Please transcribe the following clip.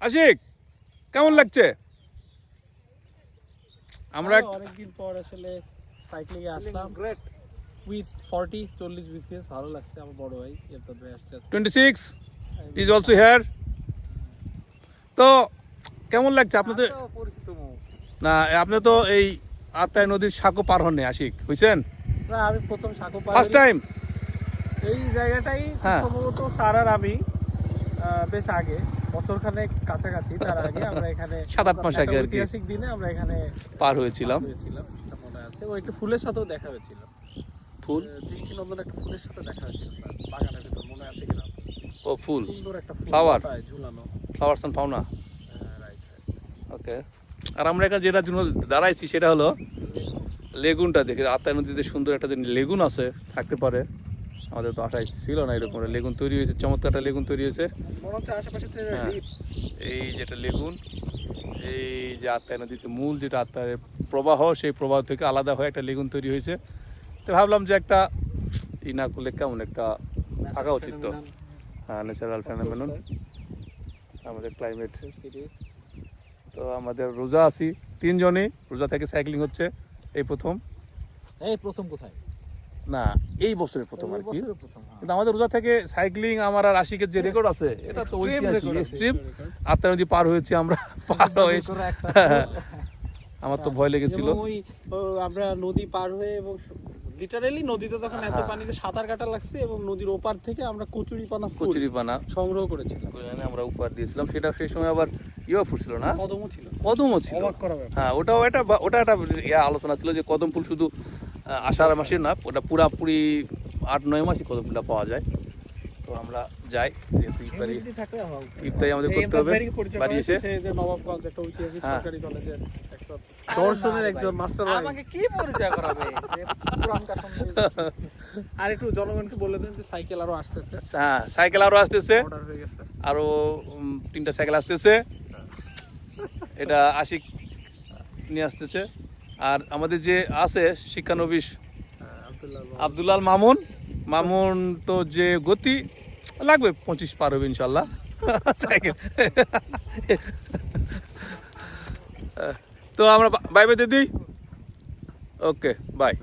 আশিক কেমন লাগছে? আমরা অনেকদিন পর আসলে cycling A Aslam with 40 BCS. ভালো লাগছে। আমার বড় ভাই এরপর ভাই আসছে 26 ইজ অলসো হিয়ার। তো কেমন লাগছে? আপনি তো পরিচিত মুখ না, আপনি তো এই আত্রাই নদীর সাঁকো পার হননি আশিক, বুঝছেন? না, আমি প্রথম সাঁকো পার ফার্স্ট টাইম। এই জায়গাটাই হ্যাঁ। সম্ভবত স্যার আর আমি বেশ আগে বছরখানেক কাছাকাছি তার আগে আমরা এখানে 7-8 মাস আগে আর কি ঐতিহাসিক দিনে আমরা এখানে পার হয়েছিলাম। হয়েছিলাম, এটা মনে আছে। ও একটা ফুলের সাথেও দেখা হয়েছিল, ফুল? দৃষ্টিনন্দন একটা ফুলের সাথে দেখা হয়েছিল স্যার বাগানের ভিতর, মনে আছে কিনা? ও ফুল, সুন্দর একটা ফুল Flower? পাতায় ঝুলানো। Flowers and fauna. Right. Okay. আর আমরা এখানে যেটার জন্য দাঁড়াইছি সেটা হলো লেগুনটা দেখে। আত্রাই নদীতে সুন্দর একটা যে লেগুন আছে, থাকতে পারে, আমাদের তো আশায় ছিল না এরকম একটা লেগুন তৈরি হয়েছে, চমৎকার একটা লেগুন তৈরি হয়েছে। মনে হচ্ছে আশেপাশে হ্যাঁ। এই যেটা লেগুন, এই যে আত্রাই নদীতে মূল যেটা আত্রায়ের প্রবাহ, সেই প্রবাহ থেকে আলাদা হয়ে একটা লেগুন তৈরি হয়েছে। তো ভাবলাম যে একটা ই না করলে কেমন, একটা থাকা উচিত। তো হ্যাঁ, ন্যাচারাল ফেনোমেনন, আমাদের ক্লাইমেট। তো আমাদের রোজা আছি 3 জনই, রোজা থেকে সাইক্লিং হচ্ছে এই প্রথম। এই প্রথম কোথায়? না, এই বছরের প্রথম আর কি। বছরের প্রথম, হ্যাঁ। কিন্তু আমাদের রোজা থেকে সাইক্লিং আমার আর আশিকের যে রেকর্ড আছে, এটা তো ঐতিহাসিক এক্সট্রিম। আত্রাই নদী পার হয়েছি আমরা, পার হয়ে আমার তো ভয় লেগেছিল। এবং ওই আমরা নদী পার হয়ে এবং লিটারালি নদীতে তখন এত পানিতে সাঁতার কাটা লাগছে এবং নদীর ওপার থেকে আমরা কচুরিপানা কচুরিপানা সংগ্রহ করেছিলাম। আমরা উপহার দিয়েছিলাম। সেটা সেই সময় আবার ইয়ে ফুটছিল না, কদমও ছিল, কদমও ছিল। অবাক করা ব্যাপার। হ্যাঁ, ওটা একটা আলোচনা ছিল যে কদম ফুল শুধু আষাঢ় মাসে না, ওটা পুরাপুরি 8-9 মাসই কদম ফুলটা পাওয়া যায়। তো আমরা যাই, যেহেতু ইফতারি আমাদের করতে হবে। বাড়ি এসে যে নবাবগঞ্জ একটা ঐতিহাসিক হ্যাঁ। সরকারি কলেজের একজন দর্শনের একজন মাস্টার, আমাকে কি পরিচয় করাবে পুরান কাঠামো। আর একটু জনগণকে বলে দেন যে সাইকেল আরো আসতেছে। হ্যাঁ, সাইকেল আরো আসতেছে, অর্ডার হয়ে গেছে আরো 3টা সাইকেল আসতেছে, এটা আশিক নিয়ে আসতেছে। আর আমাদের যে আছে শিক্ষানবিশ আব্দুল্লাহ মামুন তো যে গতি লাগবে 25 পার হবে ইনশাল্লাহ সাইকেল। তো আমরা বাই বাই দিদি, ওকে বাই।